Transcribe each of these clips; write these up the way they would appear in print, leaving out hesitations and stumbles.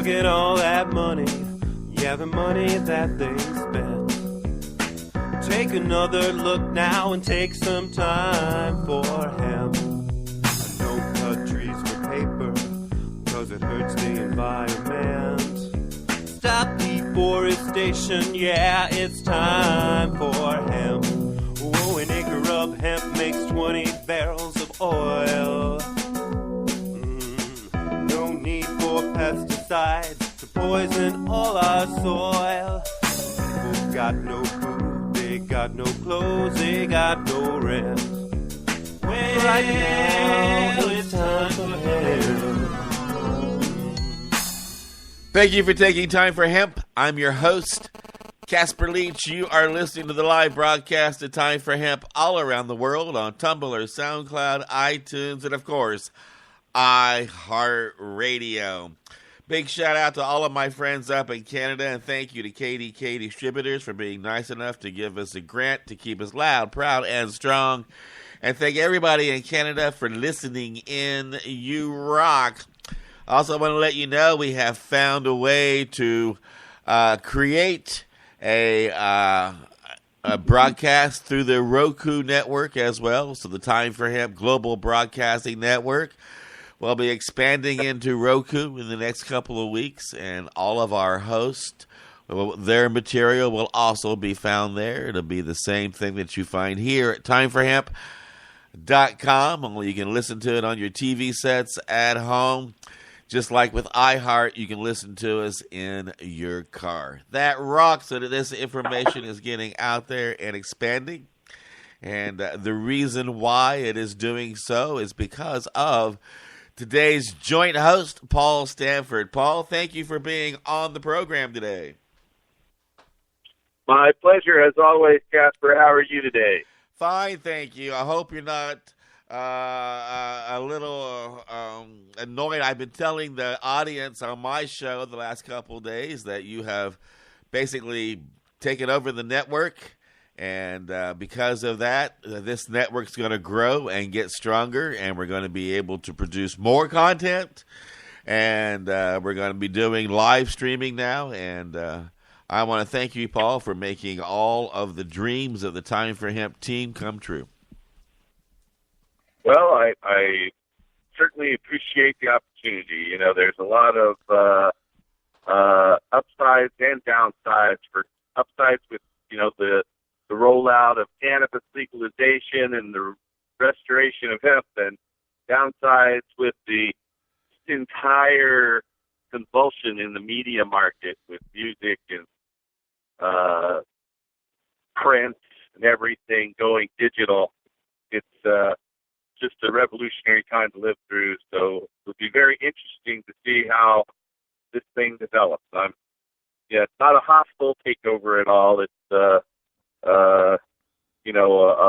look at all that money, yeah, the money that they spent. Take another look now and take some time for hemp. I don't cut trees for paper, cause it hurts the environment. Stop deforestation, yeah, it's time for hemp. Oh, an acre of hemp makes 20 barrels of oil. No need for pesticides to poison all our soil. People got no food, they got no clothes, they got no rent. Well, right now it's time for hemp. Thank you for taking time for hemp. I'm your host, Casper Leitch. You are listening to the live broadcast of Time for Hemp all around the world on Tumblr, SoundCloud, iTunes, and of course, iHeartRadio. Big shout out to all of my friends up in Canada, and thank you to KDK Distributors for being nice enough to give us a grant to keep us loud, proud, and strong. And thank everybody in Canada for listening in. You rock. Also, I want to let you know we have found a way to create a broadcast through the Roku network as well. So the Time for Hemp Global Broadcasting Network will be expanding into Roku in the next couple of weeks, and all of our hosts, their material will also be found there. It'll be the same thing that you find here at timeforhemp.com, only you can listen to it on your TV sets at home. Just like with iHeart, you can listen to us in your car. That rocks, so that this information is getting out there and expanding. And the reason why it is doing so is because of today's joint host, Paul Stanford. Paul, thank you for being on the program today. My pleasure, as always, Casper. How are you today? Fine, thank you. I hope you're not a little annoyed. I've been telling the audience on my show the last couple of days that you have basically taken over the network, and because of that, this network's going to grow and get stronger, and we're going to be able to produce more content, and we're going to be doing live streaming now, and I want to thank you, Paul, for making all of the dreams of the Time for Hemp team come true. Well, I certainly appreciate the opportunity. You know, there's a lot of upsides and downsides. For upsides with, you know, the rollout of cannabis legalization and the restoration of hemp, and downsides with the entire convulsion in the media market with music and print and everything going digital. It's just a revolutionary time to live through, so it'll be very interesting to see how this thing develops. It's not a hostile takeover at all. It's a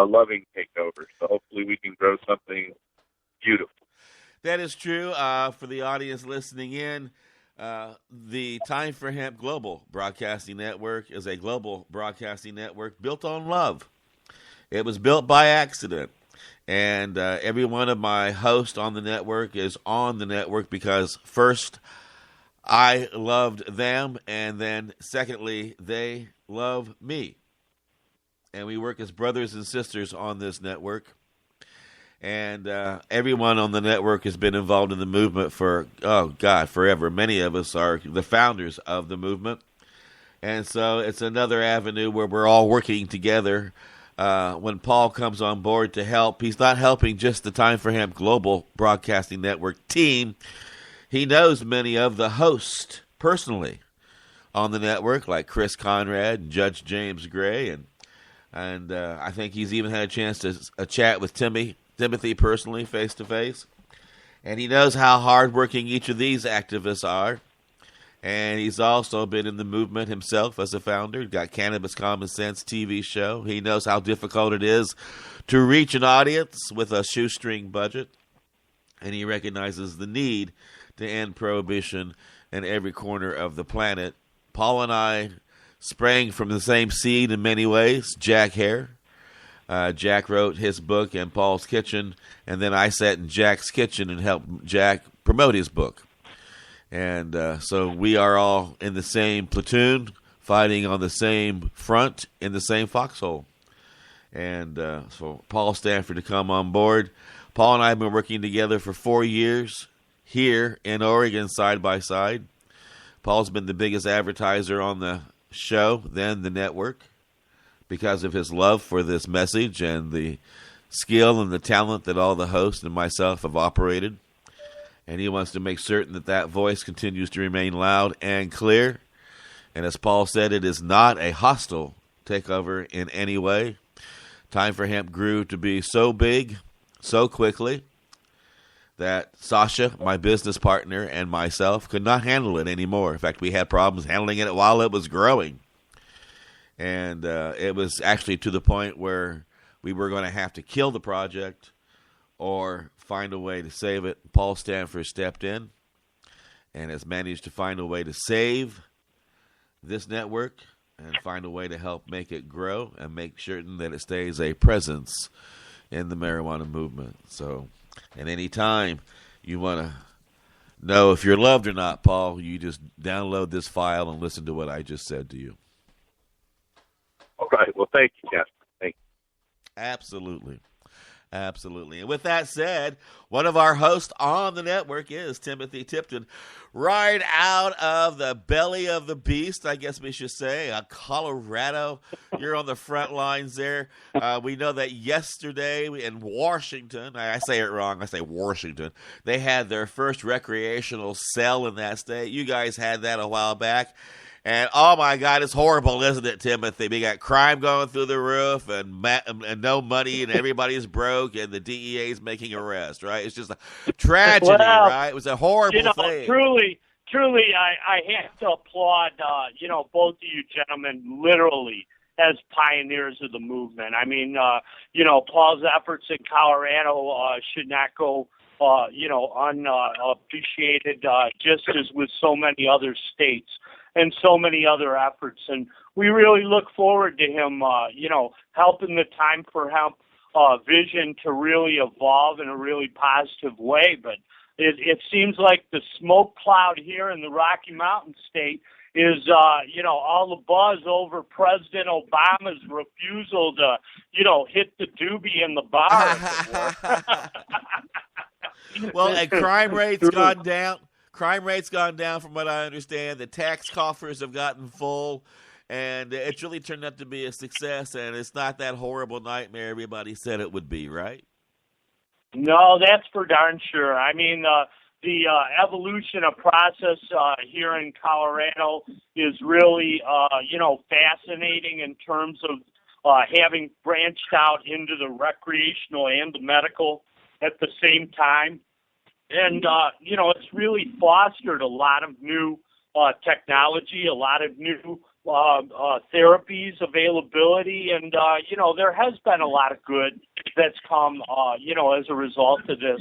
loving takeover. So hopefully we can grow something beautiful. That is true. For the audience listening in, the Time for Hemp Global Broadcasting Network is a global broadcasting network built on love. It was built by accident. And every one of my hosts on the network is on the network because, first, I loved them, and then, secondly, they love me. And we work as brothers and sisters on this network. And everyone on the network has been involved in the movement for, forever. Many of us are the founders of the movement. And so it's another avenue where we're all working together. When Paul comes on board to help, he's not helping just the Time for Hemp Global Broadcasting Network team. He knows many of the hosts personally on the network, like Chris Conrad and Judge James Gray, and I think he's even had a chance to chat with Timothy personally, face to face. And he knows how hardworking each of these activists are. And he's also been in the movement himself as a founder. Got Cannabis Common Sense TV show. He knows how difficult it is to reach an audience with a shoestring budget. And he recognizes the need to end prohibition in every corner of the planet. Paul and I sprang from the same seed in many ways. Jack Hare. Jack wrote his book in Paul's kitchen. And then I sat in Jack's kitchen and helped Jack promote his book. And so we are all in the same platoon, fighting on the same front in the same foxhole. And for Paul Stanford to come on board, Paul and I have been working together for 4 years here in Oregon, side by side. Paul's been the biggest advertiser on the show, then the network, because of his love for this message and the skill and the talent that all the hosts and myself have operated. And he wants to make certain that that voice continues to remain loud and clear. And as Paul said, it is not a hostile takeover in any way. Time for Hemp grew to be so big, so quickly, that Sasha, my business partner, and myself could not handle it anymore. In fact, we had problems handling it while it was growing. And it was actually to the point where we were going to have to kill the project or find a way to save it. Paul Stanford stepped in and has managed to find a way to save this network and find a way to help make it grow and make certain that it stays a presence in the marijuana movement. So at any time you want to know if you're loved or not, Paul, you just download this file and listen to what I just said to you. All right. Well, thank you, Casper. Thank you. Absolutely. Absolutely. And with that said, one of our hosts on the network is Timothy Tipton, right out of the belly of the beast, I guess we should say, Colorado. You're on the front lines there. We know that yesterday in Washington, I say it wrong, I say Washington, they had their first recreational sale in that state. You guys had that a while back. And, oh, my God, it's horrible, isn't it, Timothy? We got crime going through the roof and no money and everybody's broke and the DEA is making arrests, right? It's just a tragedy, right? It was a horrible thing. Truly, I have to applaud, both of you gentlemen literally as pioneers of the movement. I mean, Paul's efforts in Colorado should not go unappreciated, just as with so many other states and so many other efforts. And we really look forward to him, helping the Time for Hemp vision to really evolve in a really positive way. But it seems like the smoke cloud here in the Rocky Mountain state is, all the buzz over President Obama's refusal to, hit the doobie in the bar. Well, and crime rate's gone down. Crime rate's gone down from what I understand. The tax coffers have gotten full, and it's really turned out to be a success, and it's not that horrible nightmare everybody said it would be, right? No, that's for darn sure. I mean, the evolution of process here in Colorado is really, fascinating in terms of having branched out into the recreational and the medical at the same time. And, it's really fostered a lot of new technology, a lot of new therapies availability. And, there has been a lot of good that's come, as a result of this.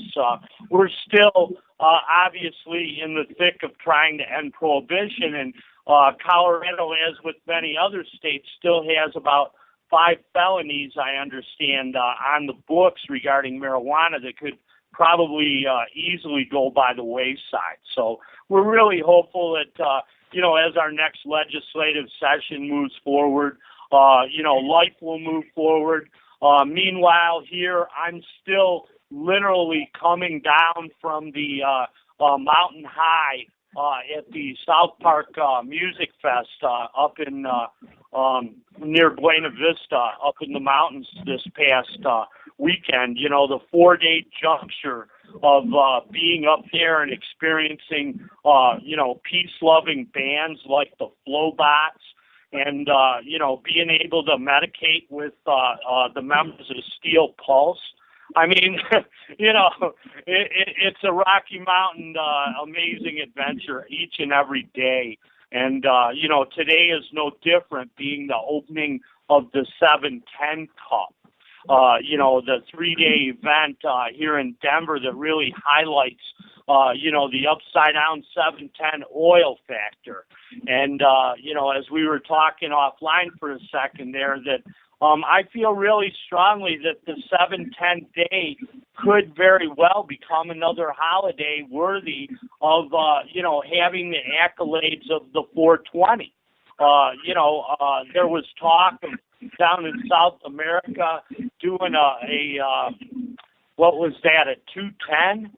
We're still obviously in the thick of trying to end prohibition. And Colorado, as with many other states, still has about 5 felonies, I understand, on the books regarding marijuana that could probably easily go by the wayside. So we're really hopeful that, as our next legislative session moves forward, life will move forward. Meanwhile, here, I'm still literally coming down from the mountain high at the South Park Music Fest up in near Buena Vista, up in the mountains this past weekend. The 4-day juncture of being up there and experiencing, peace-loving bands like the Flowbots and, being able to medicate with the members of Steel Pulse. I mean, it's a Rocky Mountain amazing adventure each and every day. And, today is no different, being the opening of the 710 Cup. The 3-day event here in Denver that really highlights, the upside down 710 oil factor. And, as we were talking offline for a second there, that, I feel really strongly that the 7/10 day could very well become another holiday worthy of, having the accolades of the 420. There was talk of down in South America doing what was that, a 210?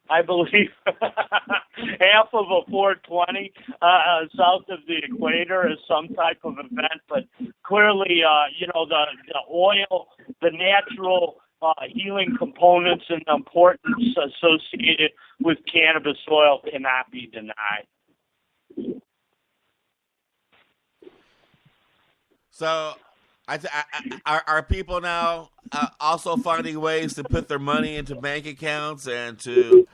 I believe half of a 420 south of the equator is some type of event, but clearly, the oil, the natural healing components and the importance associated with cannabis oil cannot be denied. So, are people now also finding ways to put their money into bank accounts and to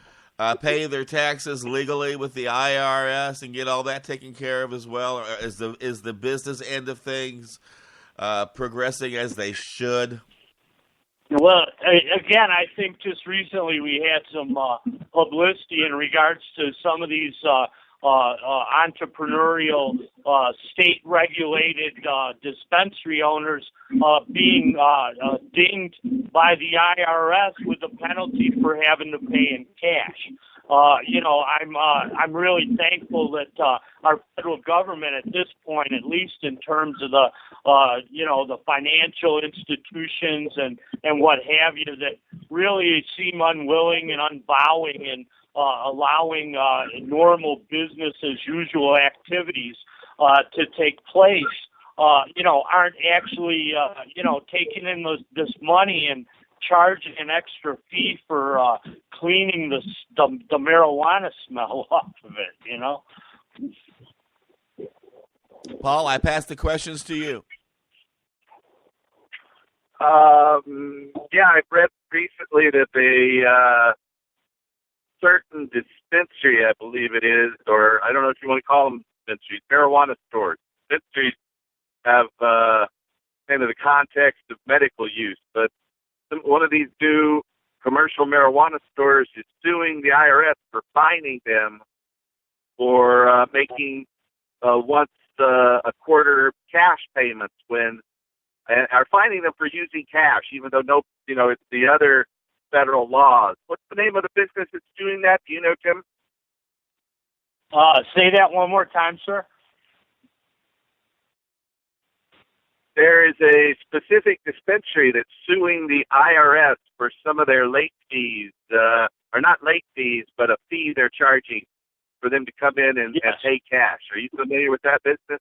pay their taxes legally with the IRS and get all that taken care of as well? Or is the business end of things progressing as they should? Well, again, I think just recently we had some publicity in regards to some of these entrepreneurial, state-regulated dispensary owners being dinged by the IRS with a penalty for having to pay in cash. I'm really thankful that our federal government at this point, at least in terms of the the financial institutions and what have you, that really seem unwilling and unbowing and allowing normal business as usual activities to take place, aren't actually, taking in this money and charging an extra fee for cleaning the marijuana smell off of it, Paul, I pass the questions to you. I've read recently that a certain dispensary, I believe it is, or I don't know if you want to call them dispensaries, marijuana stores. Dispensaries have kind of the context of medical use, but one of these new commercial marijuana stores is suing the IRS for fining them for making once a quarter cash payments when are fining them for using cash, even though it's the other federal laws. What's the name of the business that's doing that? Do you know, Tim? Say that one more time, sir. There is a specific dispensary that's suing the IRS for some of their late fees, or not late fees, but a fee they're charging for them to come in and pay cash. Are you familiar with that business?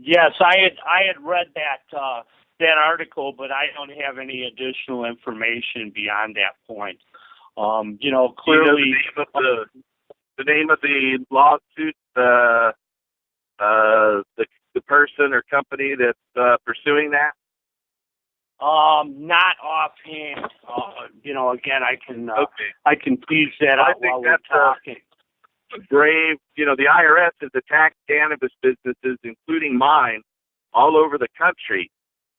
Yes, I had read that article, but I don't have any additional information beyond that point. Clearly, the name of the lawsuit, the person or company that's pursuing that? Not offhand. Again, I can tease that out while we're talking. Brave, the IRS has attacked cannabis businesses, including mine, all over the country,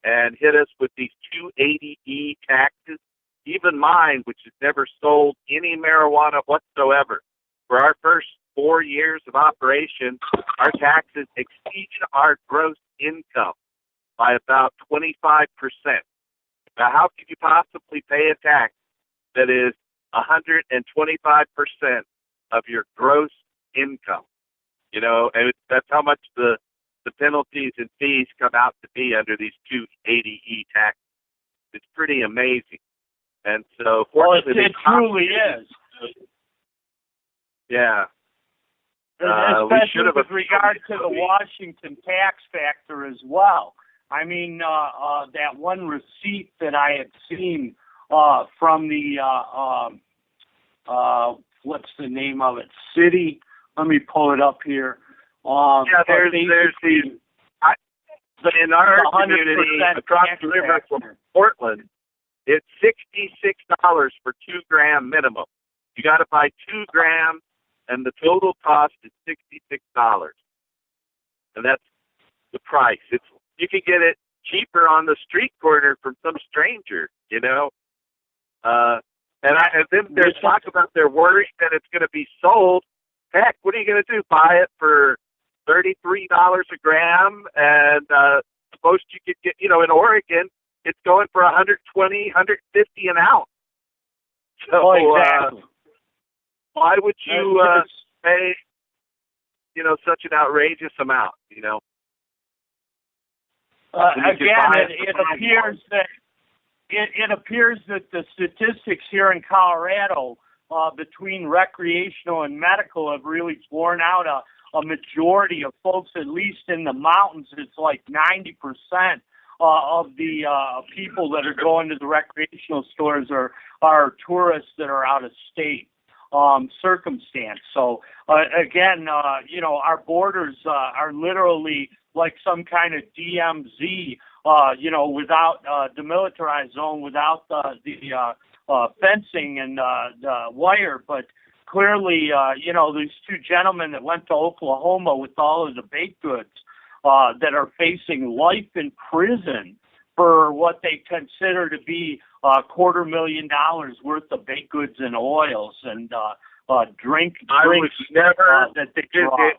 and hit us with these 280E taxes. Even mine, which has never sold any marijuana whatsoever, for our first 4 years of operation, our taxes exceeded our gross income by about 25%. Now, how could you possibly pay a tax that is 125% of your gross income? And that's how much the penalties and fees come out to be under these 280E taxes. It's pretty amazing. And so, fortunately, it truly is. Yeah. Especially with regard to the Washington tax factor as well. I mean, that one receipt that I had seen from the, what's the name of it? City. Let me pull it up here. There's in our community across the river from Portland, it's $66 for 2 gram minimum. You got to buy 2 grams, and the total cost is $66, and that's the price. You can get it cheaper on the street corner from some stranger, And then there's talk about they're worried that it's going to be sold. Heck, what are you going to do? Buy it for $33 a gram and most you could get, in Oregon, it's going for $120, $150 an ounce. So, exactly. Why would you pay, such an outrageous amount, Again, it appears that the statistics here in Colorado between recreational and medical have really borne out a majority of folks, at least in the mountains. It's like 90% of the people that are going to the recreational stores are tourists that are out of state circumstance. So, again, our borders are literally like some kind of DMZ, without demilitarized zone, without the fencing and the wire. But clearly, these two gentlemen that went to Oklahoma with all of the baked goods that are facing life in prison for what they consider to be $250,000 worth of baked goods and oils and drinks that they draw.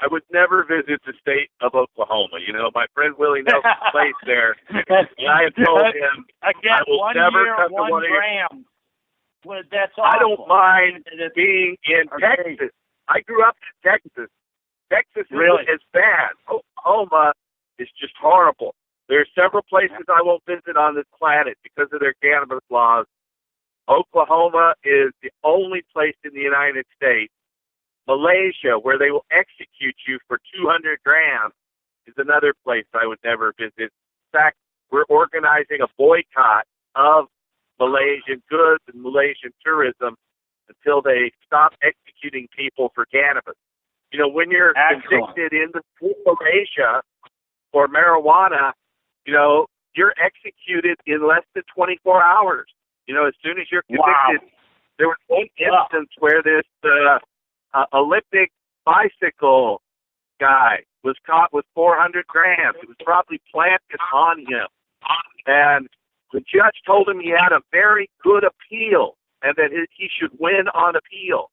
I would never visit the state of Oklahoma. My friend Willie Nelson's place there, and I have told him again, I will never come to one gram. Well, that's awful. I don't mind being in Texas. I grew up in Texas. Texas isn't as bad. Oklahoma is just horrible. There are several places I won't visit on this planet because of their cannabis laws. Oklahoma is the only place in the United States. Malaysia, where they will execute you for 200 grams, is another place I would never visit. In fact, we're organizing a boycott of Malaysian goods and Malaysian tourism until they stop executing people for cannabis. When you're convicted in Malaysia for marijuana, you're executed in less than 24 hours. As soon as you're convicted, there was one instance where this Olympic bicycle guy was caught with 400 grams. It was probably planted on him. And the judge told him he had a very good appeal and that he should win on appeal.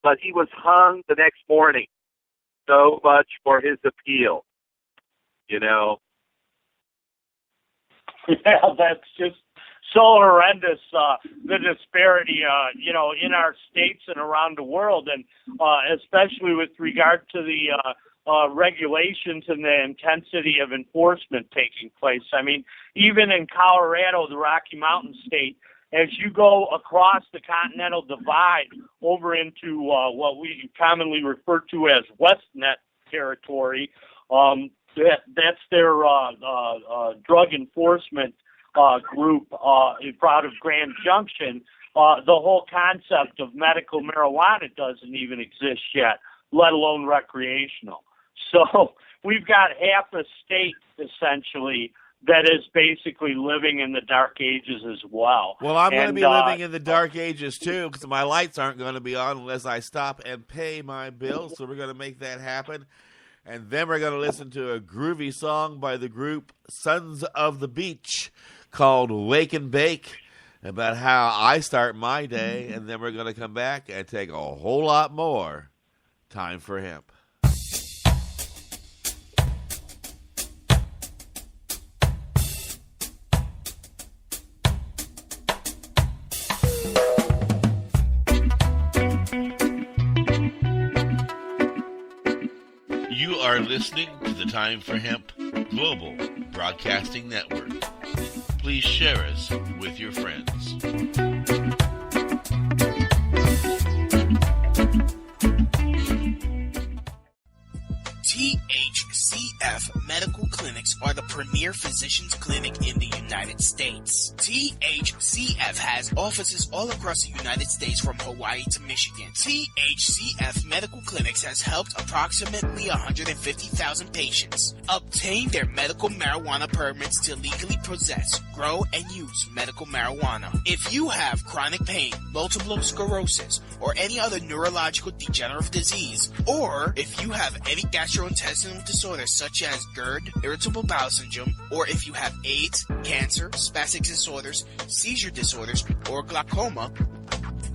But he was hung the next morning. So much for his appeal, Yeah, that's just so horrendous, the disparity, in our states and around the world, and especially with regard to the regulations and the intensity of enforcement taking place. I mean, even in Colorado, the Rocky Mountain state, as you go across the Continental Divide over into what we commonly refer to as WestNet territory, that's their drug enforcement group out of Grand Junction. The whole concept of medical marijuana doesn't even exist yet, let alone recreational. So we've got half a state, essentially, that is basically living in the dark ages as well. Well, I'm going to be living in the dark ages, too, because my lights aren't going to be on unless I stop and pay my bills, so we're going to make that happen. And then we're going to listen to a groovy song by the group Sons of the Beach called Wake and Bake, about how I start my day, and then we're going to come back and take a whole lot more time for hemp. You are listening to the Time for Hemp Global Broadcasting Network. Please share us with your friends. THCF Medical Clinics are the premier physicians clinic in the United States. THCF has offices all across the United States from Hawaii to Michigan. THCF Medical Clinics has helped approximately 150,000 patients obtain their medical marijuana permits to legally possess, grow, and use medical marijuana. If you have chronic pain, multiple sclerosis, or any other neurological degenerative disease, or if you have any gastrointestinal disorders such as GERD, irritable bowel syndrome, or if you have AIDS, cancer, spastic disorders, seizure disorders, or glaucoma,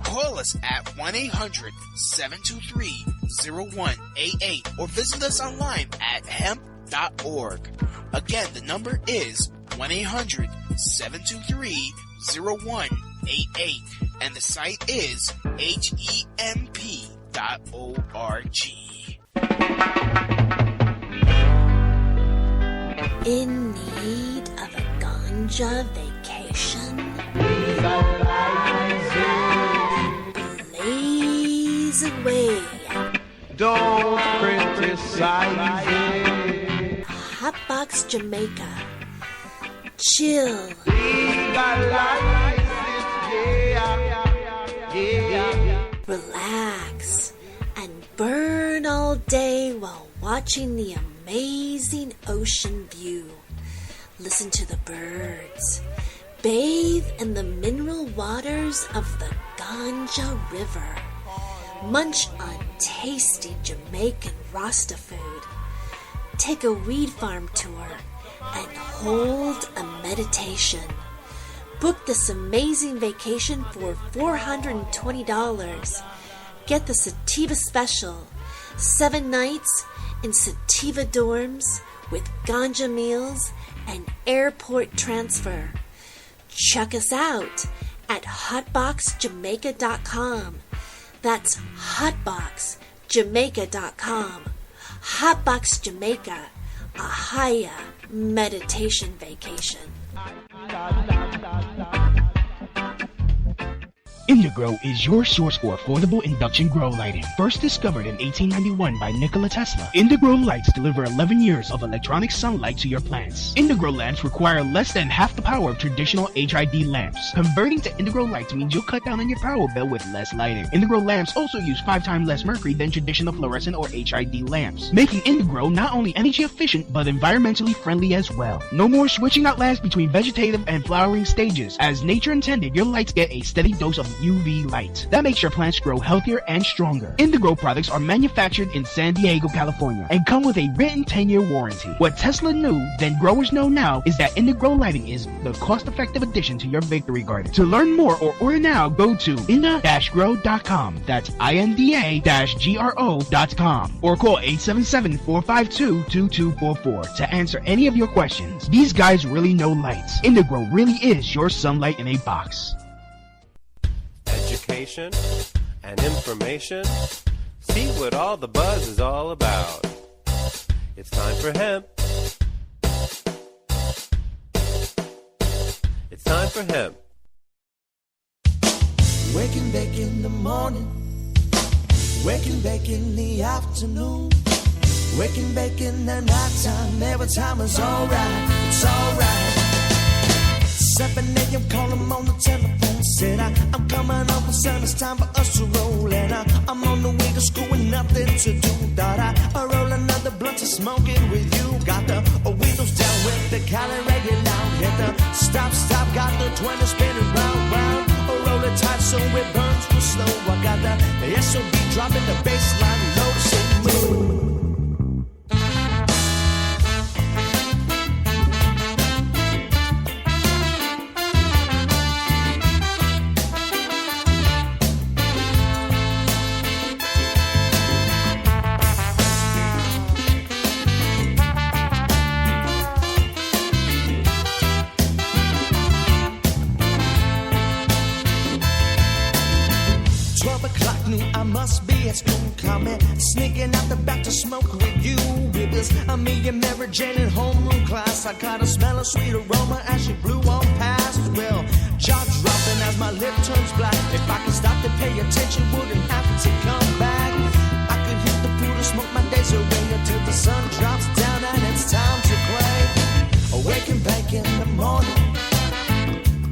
call us at 1-800-723-0188 or visit us online at hemp.org. Again, the number is 1-800-723-0188, and the site is hemp.org. In need of a ganja vacation? Blaze away. Don't criticize it. Hotbox Jamaica. Chill. Relax and burn all day while watching the amazing ocean view. Listen to the birds. Bathe in the mineral waters of the Ganja River. Munch on tasty Jamaican Rasta food. Take a weed farm tour and hold a meditation. Book this amazing vacation for $420. Get the Sativa Special. 7 nights in Sativa dorms with ganja meals and airport transfer. Check us out at hotboxjamaica.com. That's hotboxjamaica.com. Hotbox Jamaica, a higher meditation vacation. Indigrow is your source for affordable induction grow lighting. First discovered in 1891 by Nikola Tesla, Indigrow lights deliver 11 years of electronic sunlight to your plants. Indigrow lamps require less than half the power of traditional HID lamps. Converting to Indigrow lights means you'll cut down on your power bill with less lighting. Indigrow lamps also use 5 times less mercury than traditional fluorescent or HID lamps, making Indigrow not only energy efficient but environmentally friendly as well. No more switching out lamps between vegetative and flowering stages. As nature intended, your lights get a steady dose of UV light. That makes your plants grow healthier and stronger. Indigrow products are manufactured in San Diego, California, and come with a written 10-year warranty. What Tesla knew, then growers know now, is that Indigrow lighting is the cost-effective addition to your victory garden. To learn more or order now, go to inda-grow.com. That's INDA-GRO.com, or call 877-452-2244 to answer any of your questions. These guys really know lights. Indigrow really is your sunlight in a box. Education and information. See what all the buzz is all about. It's time for hemp. It's time for hemp. Wake and bake in the morning. Wake and bake in the afternoon. Wake and bake in the nighttime. Every time is alright. It's alright. 7 a.m. call him on the telephone. Said I'm coming over, son, it's time for us to roll. And I'm on the way to school with nothing to do. Thought I roll another blunt to smoke it with you. Got the windows down with the Cali regular loud. Hit the stop, got the 20 spinning round, round. Roll it tight so it burns real slow. I got the SOB dropping the baseline low to say move. I must be at school coming, sneaking out the back to smoke with you. It was me and Mary Jane in homeroom class. I caught a smell of sweet aroma as she blew on past. Well, jaw dropping as my lip turns black. If I could stop to pay attention, wouldn't have to come back. I could hit the pool to smoke my days away until the sun drops down and it's time to play. Wake and bake in the morning,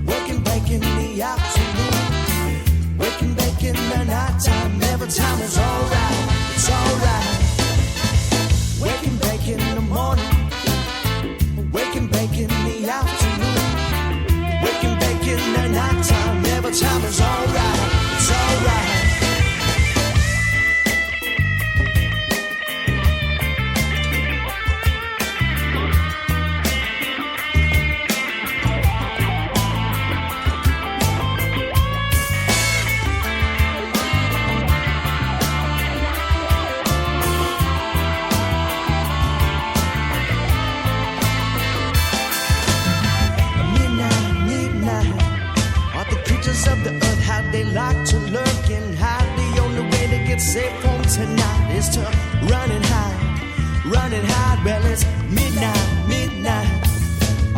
wake and bake in the afternoon. Wake and bake in the nighttime, every time is alright, it's alright. Wake and bake in the morning, wake and bake in the afternoon. Wake and bake in the nighttime, every time is alright, it's alright.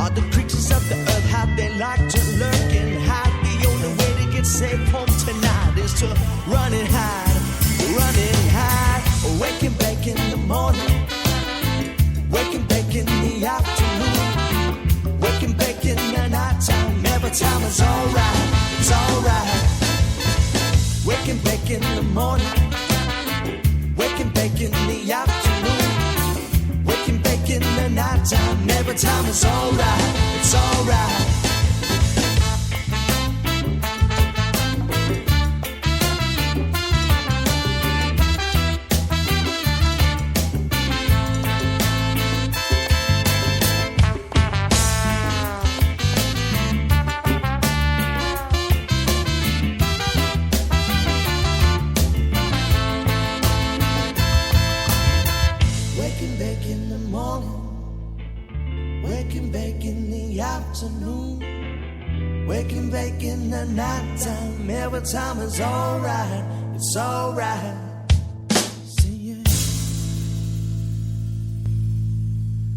All the creatures of the earth, how they like to lurk and hide. The only way to get safe home tonight is to run and hide, run and hide. Wake and bake in the morning, wake and bake in the afternoon, wake and bake in the nighttime. Every time is alright, it's alright. Wake and bake in the morning, wake and bake in the afternoon, wake and bake in the nighttime. Every time is alright, it's alright. Wake and bake in the nighttime. Every time is alright, it's alright.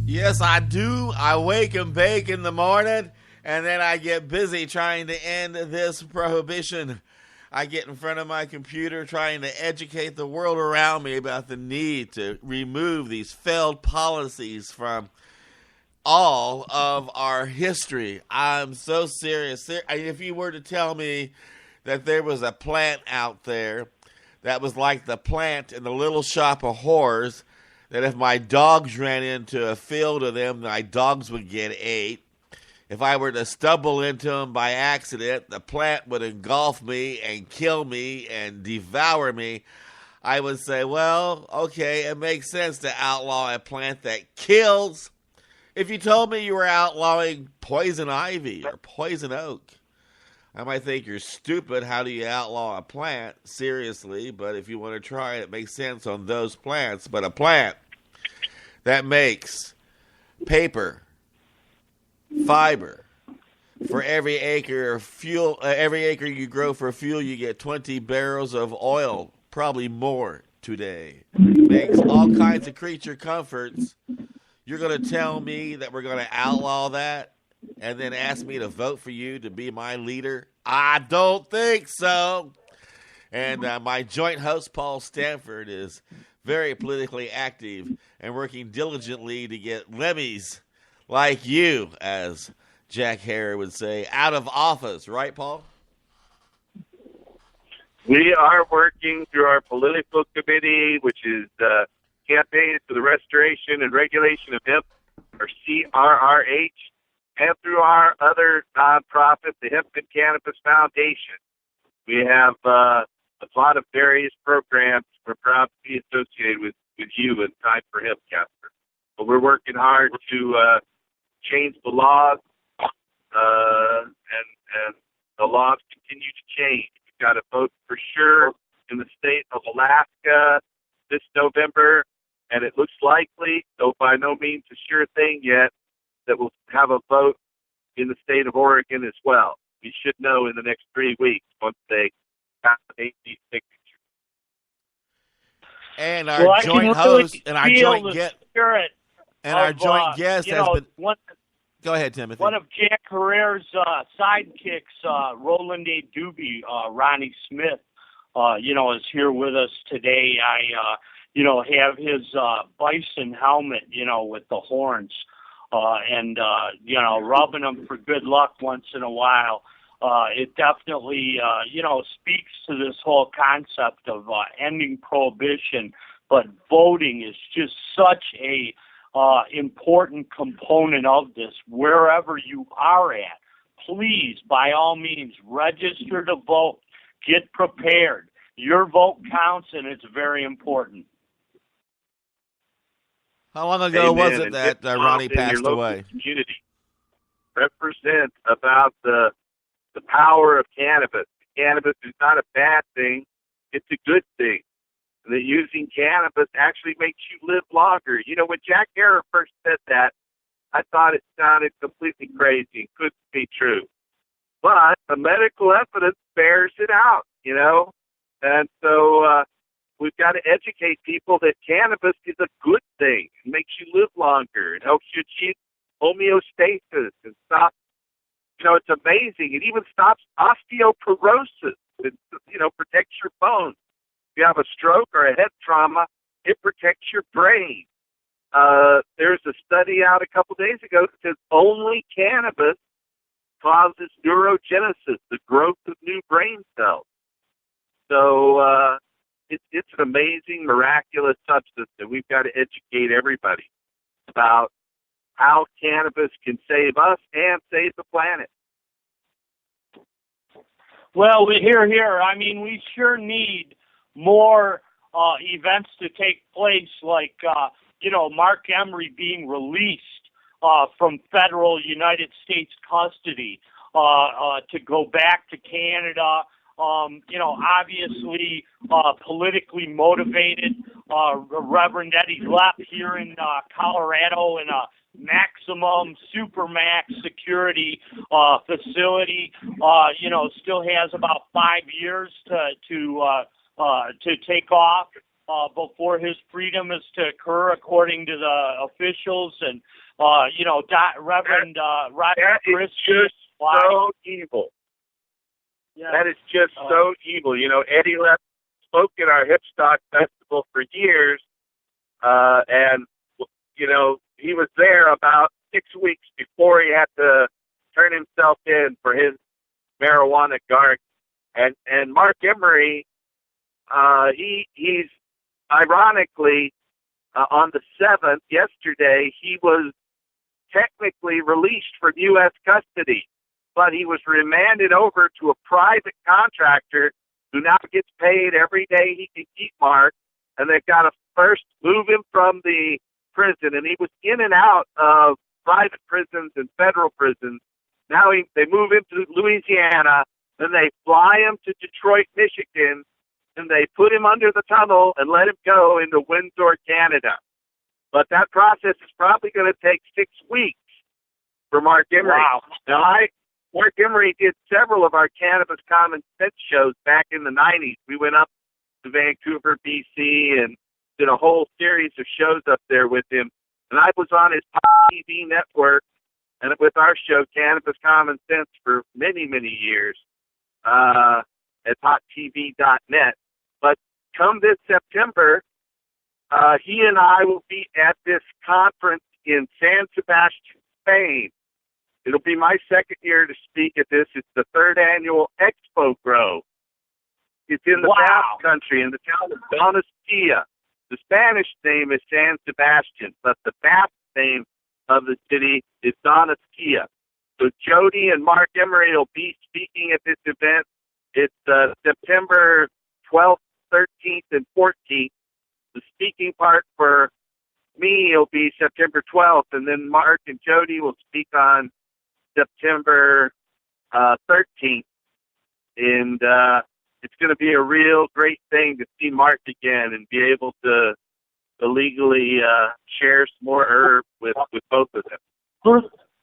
Yes, I do. I wake and bake in the morning, and then I get busy trying to end this prohibition. I get in front of my computer trying to educate the world around me about the need to remove these failed policies from all of our history. I'm so serious. If you were to tell me that there was a plant out there that was like the plant in the Little Shop of Horrors, that if my dogs ran into a field of them, my dogs would get ate. If I were to stumble into them by accident, the plant would engulf me and kill me and devour me, I would say, well, okay, it makes sense to outlaw a plant that kills. If you told me you were outlawing poison ivy or poison oak, I might think you're stupid. How do you outlaw a plant? Seriously, but if you want to try it, it makes sense on those plants. But a plant that makes paper, fiber, for every acre of fuel, every acre you grow for fuel, you get 20 barrels of oil, probably more today. It makes all kinds of creature comforts. You're going to tell me that we're going to outlaw that and then ask me to vote for you to be my leader? I don't think so. And my joint host, Paul Stanford, is very politically active and working diligently to get lemmies like you, as Jack Harry would say, out of office. Right, Paul? We are working through our political committee, which is Campaign for the Restoration and Regulation of Hemp, or CRRH, and through our other nonprofit, the Hemp and Cannabis Foundation. We have a lot of various programs. We're proud to be associated with you and Time for Hemp, Casper. But we're working hard to change the laws, and the laws continue to change. We've got to vote for sure in the state of Alaska this November. And it looks likely, though by no means a sure thing yet, that we'll have a vote in the state of Oregon as well. We should know in the next 3 weeks once they validate these signatures. And our joint host and our joint guest has been. Go ahead, Timothy. One of Jack Herrera's sidekicks, Roland A. Doobie, Ronnie Smith, is here with us today. I have his bison helmet, with the horns, and rubbing them for good luck once in a while. It definitely, speaks to this whole concept of ending prohibition, but voting is just such a important component of this. Wherever you are at, please, by all means, register to vote. Get prepared. Your vote counts, and it's very important. How long ago was it that Ronnie passed away? Community represent about the power of cannabis. Cannabis is not a bad thing; it's a good thing. And that using cannabis actually makes you live longer. When Jack Harrer first said that, I thought it sounded completely crazy. It couldn't be true. But the medical evidence bears it out, And so we've got to educate people that cannabis is a good thing. It makes you live longer. It helps you achieve homeostasis and stops, it's amazing. It even stops osteoporosis. It, protects your bones. If you have a stroke or a head trauma, it protects your brain. There's a study out a couple days ago that says only cannabis causes neurogenesis, the growth of new brain cells. So it's an amazing, miraculous substance that we've got to educate everybody about how cannabis can save us and save the planet. Well, here. I mean, we sure need more events to take place, like, Mark Emery being released from federal United States custody to go back to Canada. Obviously politically motivated. Reverend Eddie Lepp here in Colorado in a maximum supermax security facility. Still has about 5 years to take off before his freedom is to occur, according to the officials. And Reverend Roger Christie. So evil. Yeah. That is just so evil. Eddie Lepp spoke at our Hip Stock Festival for years, and he was there about 6 weeks before he had to turn himself in for his marijuana garden. And Mark Emery, he's ironically on the 7th, yesterday, he was technically released from U.S. custody, but he was remanded over to a private contractor who now gets paid every day he can keep Mark, and they've got to first move him from the prison, and he was in and out of private prisons and federal prisons. Now they move him to Louisiana, then they fly him to Detroit, Michigan, and they put him under the tunnel and let him go into Windsor, Canada. But that process is probably going to take 6 weeks for Mark Emery. Wow. Now, Mark Emery did several of our Cannabis Common Sense shows back in the 90s. We went up to Vancouver, BC, and did a whole series of shows up there with him. And I was on his TV network and with our show, Cannabis Common Sense, for many, many years at hottv.net. But come this September, he and I will be at this conference in San Sebastian, Spain. It'll be my second year to speak at this. It's the 3rd annual Expo Grow. It's in the Basque Country, in the town of Donostia. The Spanish name is San Sebastian, but the Basque name of the city is Donostia. So Jody and Mark Emery will be speaking at this event. It's September 12th, 13th, and 14th. The speaking part for me will be September 12th, and then Mark and Jody will speak on September 13th. And it's going to be a real great thing to see Mark again and be able to legally share some more herb with both of them.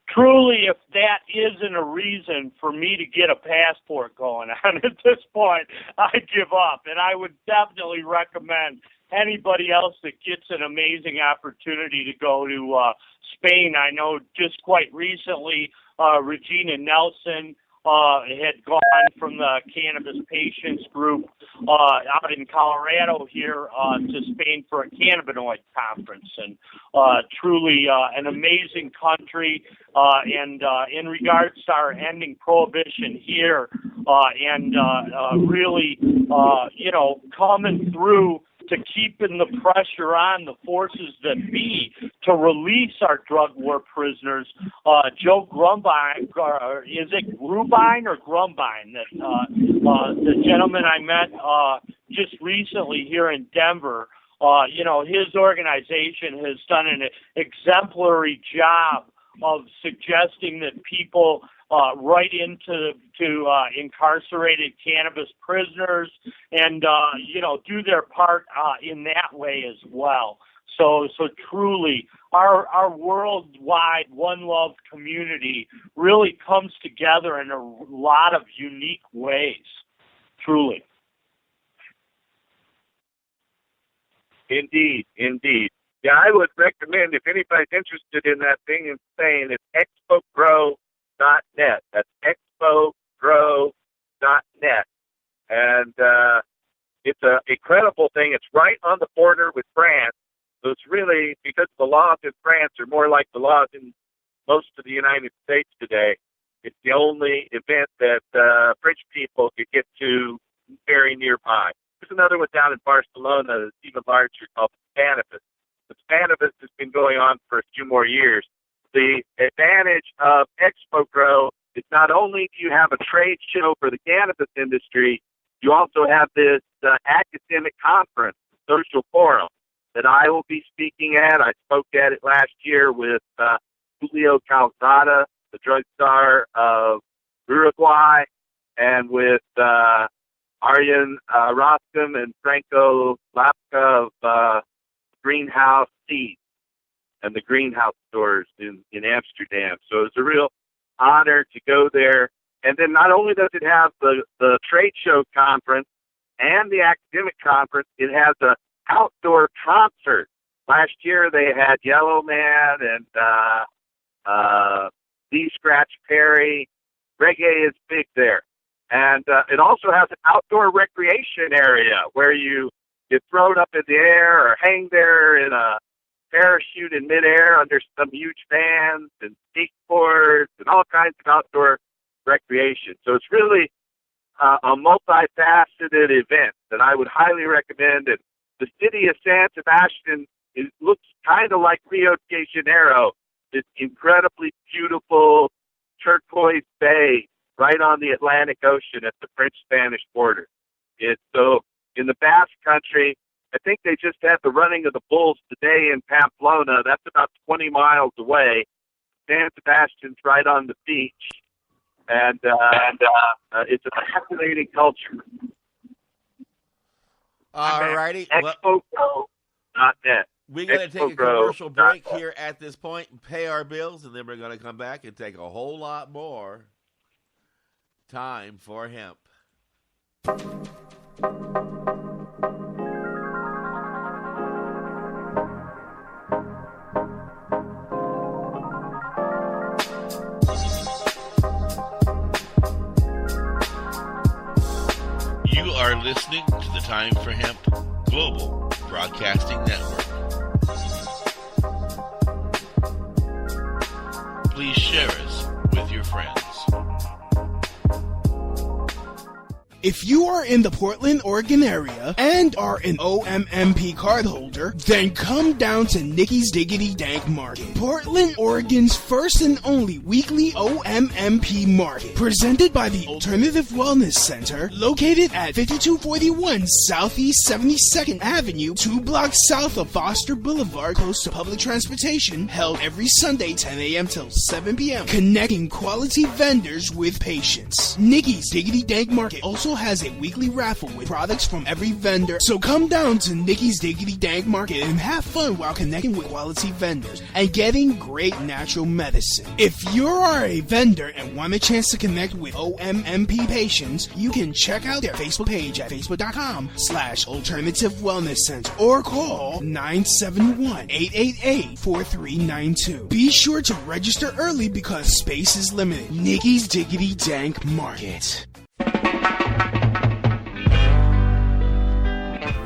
Truly, if that isn't a reason for me to get a passport going on at this point, I give up. And I would definitely recommend anybody else that gets an amazing opportunity to go to Spain. I know just quite recently, Regina Nelson had gone from the Cannabis Patients Group out in Colorado here to Spain for a cannabinoid conference, and truly an amazing country. And in regards to our ending prohibition here, and really, coming through to keeping the pressure on the forces that be to release our drug war prisoners. Joe Grumbine, is it Grubine or Grumbine? That the gentleman I met just recently here in Denver. His organization has done an exemplary job of suggesting that people right into incarcerated cannabis prisoners and do their part in that way as well. So truly, our worldwide One Love community really comes together in a lot of unique ways. Truly. Indeed. Yeah, I would recommend, if anybody's interested in that thing in Spain, it's expogrow.net. That's expogrow.net. And it's an incredible thing. It's right on the border with France. So it's really, because the laws in France are more like the laws in most of the United States today, it's the only event that French people could get to very nearby. There's another one down in Barcelona that's even larger called Stanford. The Stanford has been going on for a few more years. The advantage of ExpoGrow is not only do you have a trade show for the cannabis industry, you also have this academic conference, social forum, that I will be speaking at. I spoke at it last year with Julio Calzada, the drug czar of Uruguay, and with Arjen Roskum and Franco Lapka of Greenhouse Seeds and the greenhouse stores in Amsterdam. So it's a real honor to go there. And then not only does it have the trade show conference and the academic conference, it has an outdoor concert. Last year they had Yellowman and D. Scratch Perry. Reggae is big there. And it also has an outdoor recreation area where you get thrown up in the air or hang there in a parachute in midair under some huge fans and skateboards and all kinds of outdoor recreation. So it's really a multifaceted event that I would highly recommend. And the city of San Sebastian, it looks kind of like Rio de Janeiro. This incredibly beautiful turquoise bay right on the Atlantic Ocean at the French-Spanish border. It's so in the Basque Country, I think they just had the running of the bulls today in Pamplona. That's about 20 miles away. San Sebastian's right on the beach. And it's a fascinating culture. All righty. ExpoGrow.net. We're going to take a commercial break here at this point and pay our bills, and then we're going to come back and take a whole lot more time for hemp. You are listening to the Time for Hemp Global Broadcasting Network. Please share us with your friends. If you are in the Portland, Oregon area and are an OMMP card holder, then come down to Nikki's Diggity Dank Market, Portland, Oregon's first and only weekly OMMP market, presented by the Alternative Wellness Center, located at 5241 Southeast 72nd Avenue, 2 blocks south of Foster Boulevard, close to public transportation, held every Sunday 10 a.m. till 7 p.m., connecting quality vendors with patients. Nikki's Diggity Dank Market also has a weekly raffle with products from every vendor, so come down to Nikki's Diggity Dank Market and have fun while connecting with quality vendors and getting great natural medicine. If you are a vendor and want a chance to connect with OMMP patients, you can check out their Facebook page at facebook.com/Alternative Wellness Center or call 971-888-4392. Be sure to register early because space is limited. Nikki's Diggity Dank Market.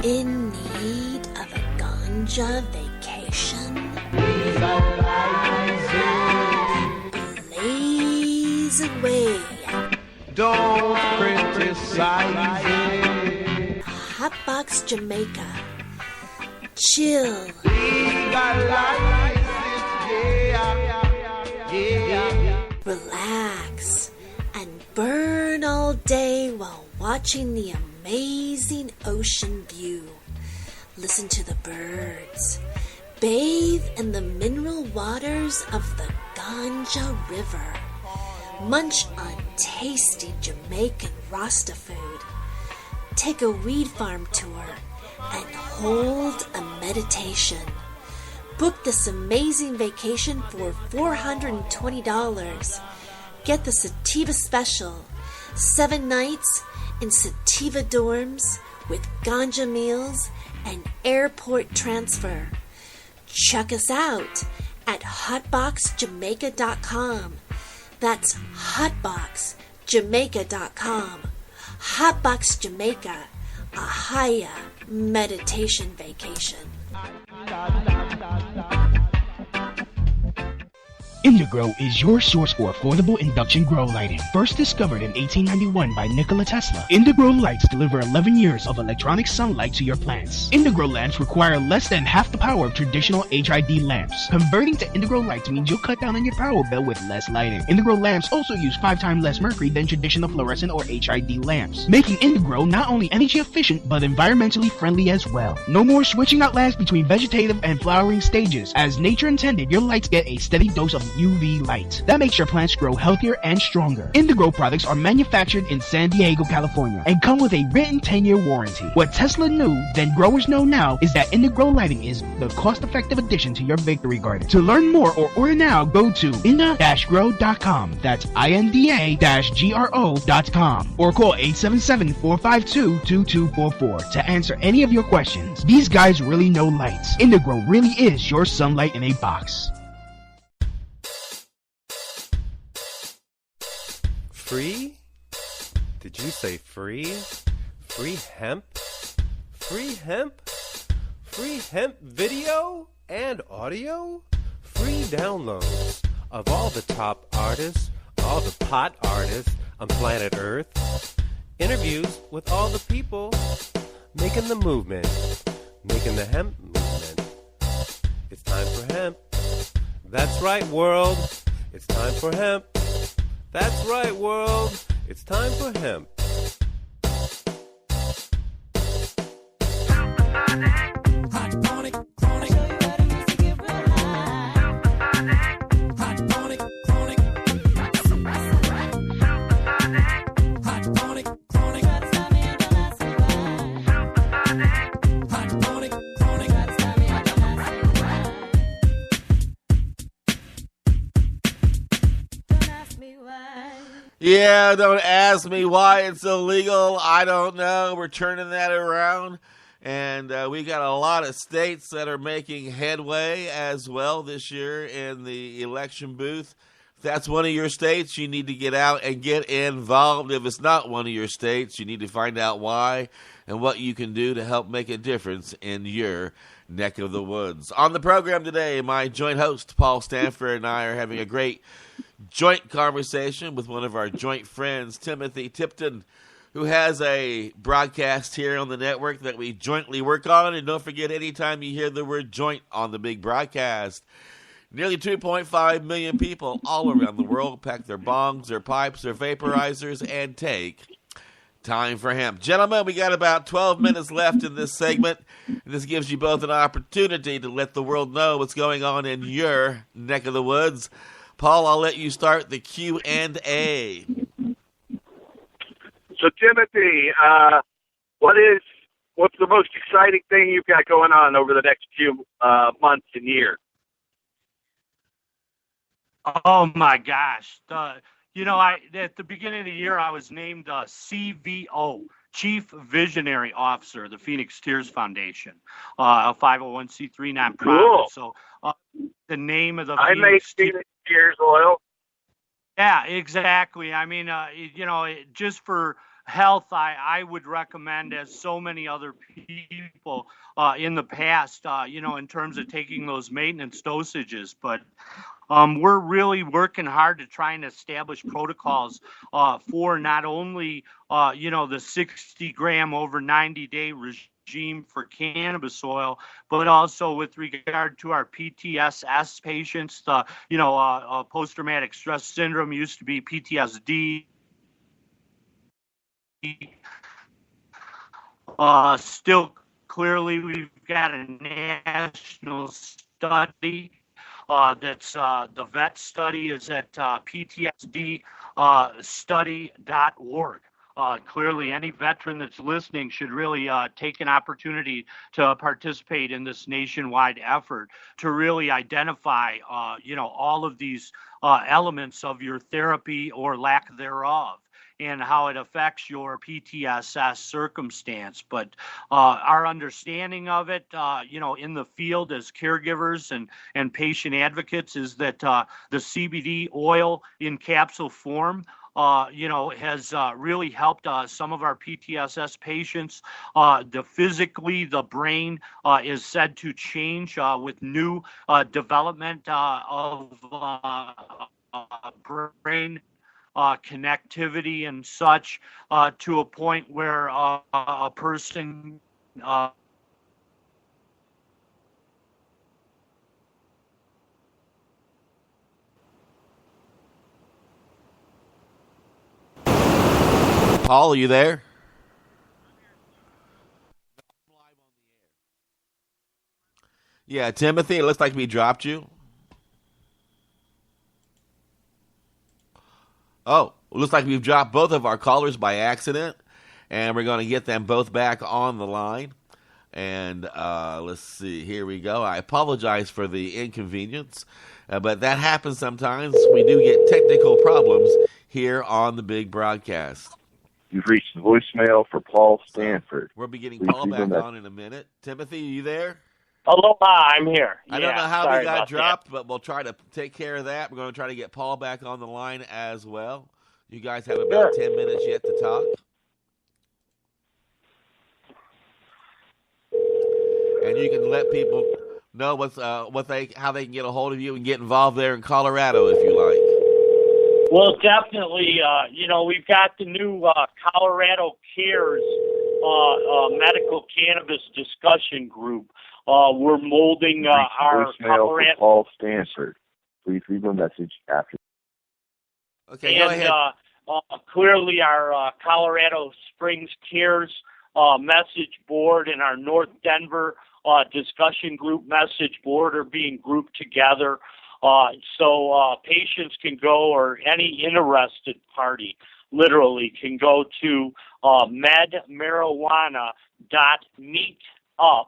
In need of a ganja vacation? Blaze away. Don't criticize it. Hotbox Jamaica. Chill. Relax and burn all day while watching the amazing ocean view. Listen to the birds. Bathe in the mineral waters of the Ganja River. Munch on tasty Jamaican Rasta food. Take a weed farm tour and hold a meditation. Book this amazing vacation for $420. Get the Sativa Special. 7 nights in Sativa dorms with ganja meals and airport transfer. Check us out at hotboxjamaica.com. That's hotboxjamaica.com. Hotbox Jamaica, a higher meditation vacation. Indigrow is your source for affordable induction grow lighting. First discovered in 1891 by Nikola Tesla, Indigrow lights deliver 11 years of electronic sunlight to your plants. Indigrow lamps require less than half the power of traditional HID lamps. Converting to Indigrow lights means you'll cut down on your power bill with less lighting. Indigrow lamps also use 5 times less mercury than traditional fluorescent or HID lamps, making Indigrow not only energy efficient but environmentally friendly as well. No more switching out lamps between vegetative and flowering stages. As nature intended, your lights get a steady dose of UV light. That makes your plants grow healthier and stronger. Indigrow products are manufactured in San Diego, California, and come with a written 10-year warranty. What Tesla knew, then growers know now, is that Indigrow lighting is the cost-effective addition to your victory garden. To learn more or order now, go to inda-grow.com. That's INDA-GRO.com, or call 877-452-2244 to answer any of your questions. These guys really know lights. Indigrow really is your sunlight in a box. Free? Did you say free? Free hemp? Free hemp? Free hemp video and audio? Free downloads of all the top artists, all the pot artists on planet Earth. Interviews with all the people making the movement, making the hemp movement. It's time for hemp. That's right, world. It's time for hemp. That's right, world. It's time for hemp. Yeah, don't ask me why it's illegal. I don't know. We're turning that around. And we got a lot of states that are making headway as well this year in the election booth. If that's one of your states, you need to get out and get involved. If it's not one of your states, you need to find out why and what you can do to help make a difference in your neck of the woods. On the program today, my joint host, Paul Stanford, and I are having a great joint conversation with one of our joint friends, Timothy Tipton, who has a broadcast here on the network that we jointly work on. And don't forget, anytime you hear the word joint on the big broadcast, nearly 2.5 million people all around the world pack their bongs, their pipes, their vaporizers, and take time for hemp. Gentlemen, we got about 12 minutes left in this segment. This gives you both an opportunity to let the world know what's going on in your neck of the woods. Paul, I'll let you start the Q&A. So, Timothy, what's the most exciting thing you've got going on over the next few months and years? Oh my gosh! At the beginning of the year, I was named CVO, Chief Visionary Officer of the Phoenix Tears Foundation, a 501c3 nonprofit. Cool. So, the name of the I make Phoenix Tears oil. Yeah, exactly. I mean, just for health, I would recommend, as so many other people in the past, in terms of taking those maintenance dosages. But we're really working hard to try and establish protocols for not only, the 60-gram over 90-day regime for cannabis oil, but also with regard to our PTSS patients, post-traumatic stress syndrome used to be PTSD. Still, clearly, we've got a national study that's the VET study is at ptsdstudy.org. Clearly, any veteran that's listening should really take an opportunity to participate in this nationwide effort to really identify, all of these elements of your therapy or lack thereof. and how it affects your PTSS circumstance. But our understanding of it, in the field as caregivers and patient advocates is that the CBD oil in capsule form has really helped some of our PTSS patients. The brain is said to change with new development of brain connectivity and such to a point where a person Paul, are you there? Yeah, Timothy, it looks like we dropped you. Oh, it looks like we've dropped both of our callers by accident, and we're going to get them both back on the line. And let's see, here we go. I apologize for the inconvenience, but that happens sometimes. We do get technical problems here on the big broadcast. You've reached the voicemail for Paul Stanford. We'll be getting Paul back on in a minute. Timothy, are you there? Aloha, I'm here. I don't know how we got dropped, but we'll try to take care of that. We're going to try to get Paul back on the line as well. You guys have about 10 minutes yet to talk. And you can let people know how they can get a hold of you and get involved there in Colorado if you like. Well, definitely, we've got the new Colorado Cares medical cannabis discussion group. We're molding our Colorado. For Paul Stanford. Please leave a message after. Okay, go ahead. Clearly, our Colorado Springs Cares message board and our North Denver discussion group message board are being grouped together. So patients can go, or any interested party literally can go to medmarijuana.meetup,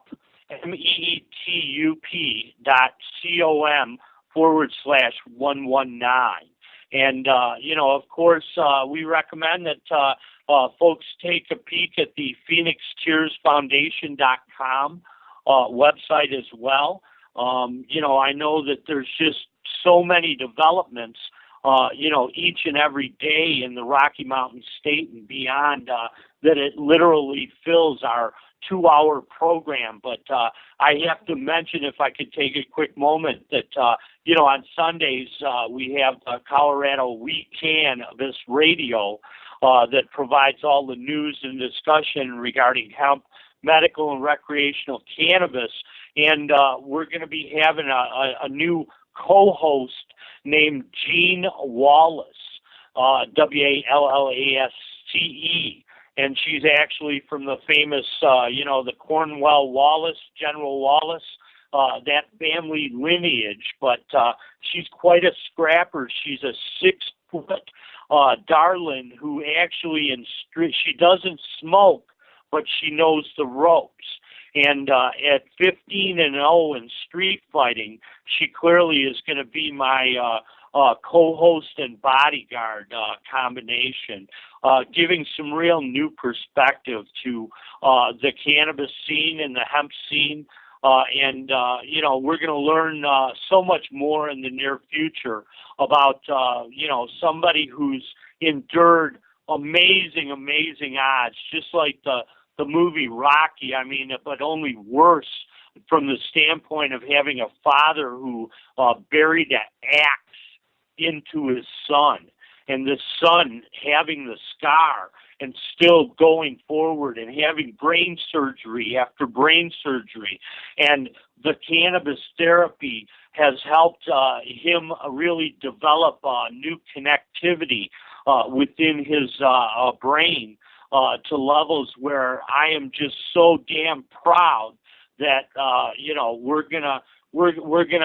meetup.com/119. And, of course, we recommend that folks take a peek at the PhoenixCuresFoundation.com website as well. I know that there's just so many developments, each and every day in the Rocky Mountain State and beyond, that it literally fills our 2-hour program. But I have to mention, if I could take a quick moment, that, on Sundays we have the Colorado We Cannabis Radio that provides all the news and discussion regarding hemp, medical, and recreational cannabis. And we're going to be having a new co-host named Jean Wallace, Wallasce. And she's actually from the famous, the Cornwell Wallace, General Wallace, that family lineage. But she's quite a scrapper. She's a 6-foot darling who actually, she doesn't smoke, but she knows the ropes. And at 15-0 in street fighting, she clearly is going to be my co-host and bodyguard combination, giving some real new perspective to the cannabis scene and the hemp scene. And we're going to learn so much more in the near future about, somebody who's endured amazing odds, just like the movie Rocky, but only worse from the standpoint of having a father who buried an axe into his son, and the son having the scar and still going forward and having brain surgery after brain surgery. And the cannabis therapy has helped him really develop new connectivity within his brain to levels where I am just so damn proud that we're gonna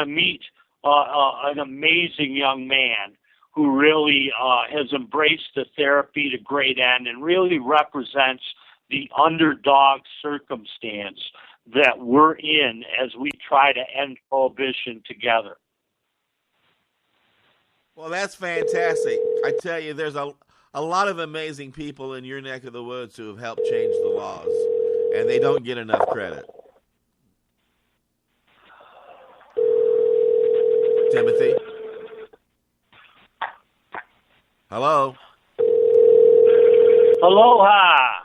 meet an amazing young man who really has embraced the therapy to great end and really represents the underdog circumstance that we're in as we try to end prohibition together. Well, that's fantastic. I tell you, there's a a lot of amazing people in your neck of the woods who have helped change the laws, and they don't get enough credit. Timothy? Hello? Aloha.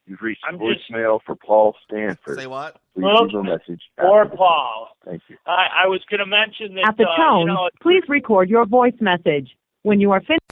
You've reached I'm voicemail for Paul Stanford. Say what? Please leave a message. Or after the Paul. tone. Thank you. I was going to mention that At the tone, please record your voice message. When you are finished.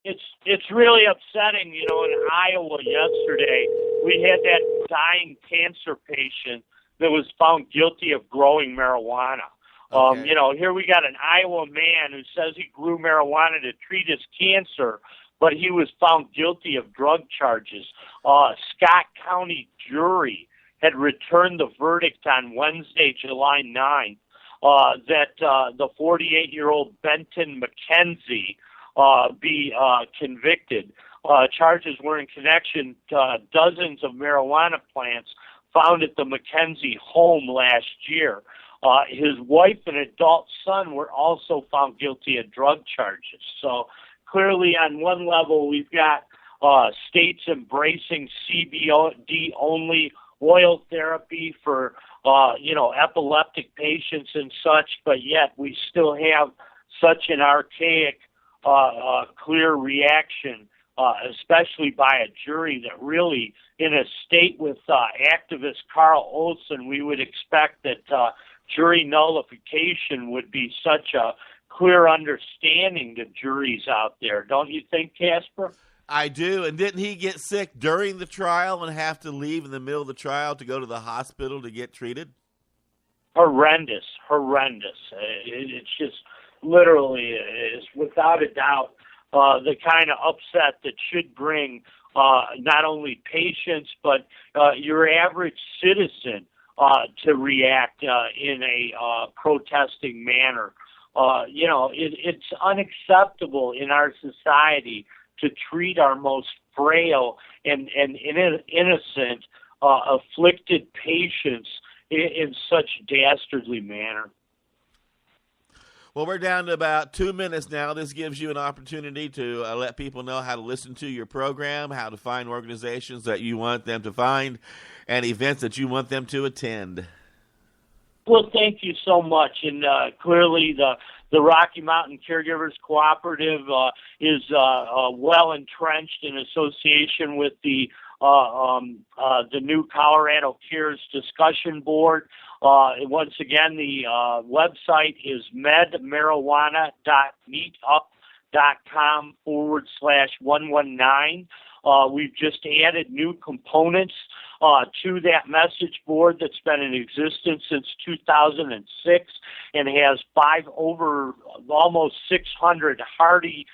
It's really upsetting. In Iowa yesterday, we had that dying cancer patient that was found guilty of growing marijuana. Okay. Here we got an Iowa man who says he grew marijuana to treat his cancer, but he was found guilty of drug charges. Scott County jury had returned the verdict on Wednesday, July 9th, that the 48-year-old Benton McKenzie be convicted. Charges were in connection to dozens of marijuana plants found at the McKenzie home last year. His wife and adult son were also found guilty of drug charges. So clearly, on one level, we've got states embracing CBD-only oil therapy for, epileptic patients and such, but yet we still have such an archaic, clear reaction, especially by a jury that really, in a state with activist Carl Olson, we would expect that jury nullification would be such a clear understanding to juries out there. Don't you think, Casper? I do. And didn't he get sick during the trial and have to leave in the middle of the trial to go to the hospital to get treated? Horrendous. It's just literally, is without a doubt, the kind of upset that should bring not only patients but your average citizen to react in a protesting manner. It's unacceptable in our society to treat our most frail and innocent, afflicted patients in such dastardly manner. Well, we're down to about 2 minutes now. This gives you an opportunity to let people know how to listen to your program, how to find organizations that you want them to find, and events that you want them to attend. Well, thank you so much. And clearly the Rocky Mountain Caregivers Cooperative is well entrenched in association with the new Colorado Cares Discussion Board. Once again, the website is medmarijuana.meetup.com/119. We've just added new components to that message board that's been in existence since 2006 and has almost 600 hardy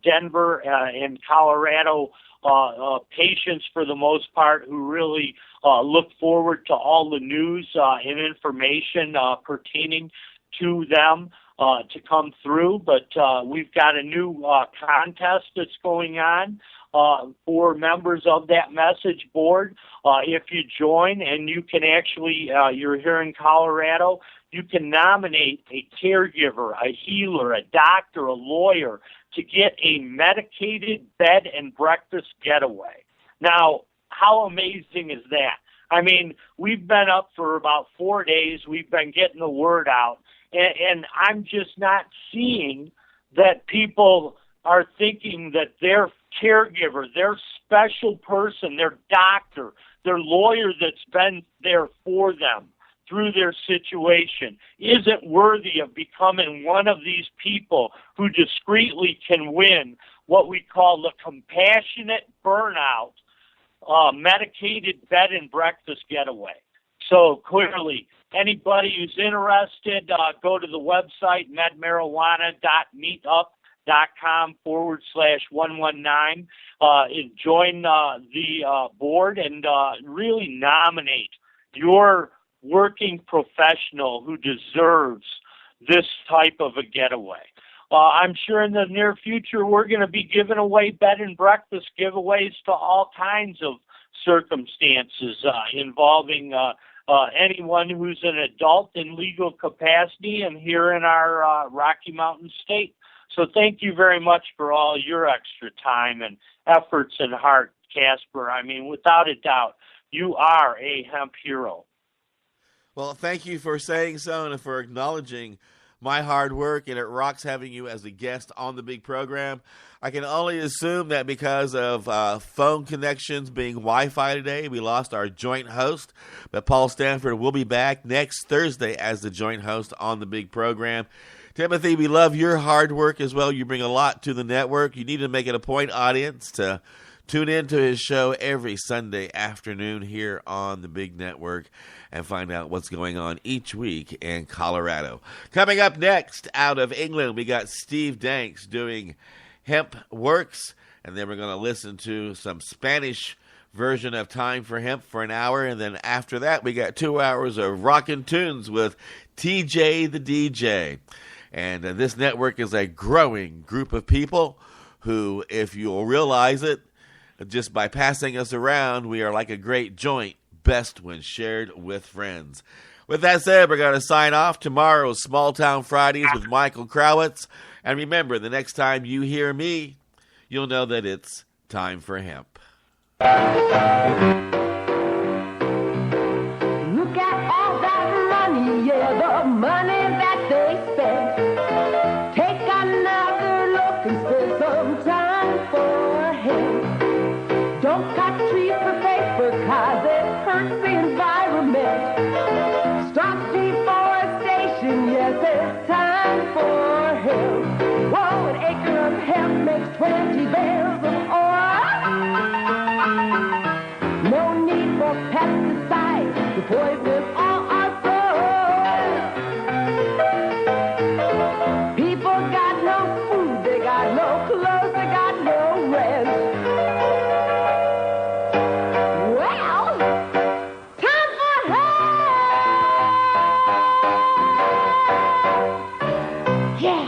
Denver and Colorado patients, for the most part, who really look forward to all the news and information pertaining to them to come through. But we've got a new contest that's going on for members of that message board. If you join, and you can actually, you're here in Colorado, you can nominate a caregiver, a healer, a doctor, a lawyer to get a medicated bed and breakfast getaway. Now, how amazing is that? I mean, we've been up for about 4 days. We've been getting the word out, and I'm just not seeing that people are thinking that their caregiver, their special person, their doctor, their lawyer that's been there for them through their situation isn't worthy of becoming one of these people who discreetly can win what we call the compassionate burnout medicated bed and breakfast getaway. So clearly, anybody who's interested, go to the website, medmarijuana.meetup.com/119, and join the board and really nominate your working professional who deserves this type of a getaway. I'm sure in the near future we're going to be giving away bed and breakfast giveaways to all kinds of circumstances involving anyone who's an adult in legal capacity and here in our Rocky Mountain state. So thank you very much for all your extra time and efforts and heart, Casper. I mean, without a doubt, you are a hemp hero. Well, thank you for saying so and for acknowledging my hard work, and it rocks having you as a guest on the big program. I can only assume that because of phone connections being Wi-Fi today, we lost our joint host, but Paul Stanford will be back next Thursday as the joint host on the big program. Timothy, we love your hard work as well. You bring a lot to the network. You need to make it a point, audience, to tune in to his show every Sunday afternoon here on the big network and find out what's going on each week in Colorado. Coming up next, out of England, we got Steve Danks doing Hemp Works, and then we're going to listen to some Spanish version of Time for Hemp for an hour, and then after that, we got 2 hours of rockin' tunes with TJ the DJ. And this network is a growing group of people who, if you'll realize it, just by passing us around, we are like a great joint, best when shared with friends. With that said, we're going to sign off. Tomorrow's Small Town Fridays with Michael Krawitz. And remember, the next time you hear me, you'll know that it's time for hemp. Look at all that money, yeah, the money that they spent. Take another look and spend some time for hemp. Don't cut trees for paper, 'cause it hurts the environment. Stop deforestation, yes, it's time for hemp. Whoa, an acre of hemp makes 20 bales of oil. No need for pesticides to poison all our soil. People got no food, they got no clothes, they got no rent. Well, time for hemp! Yeah!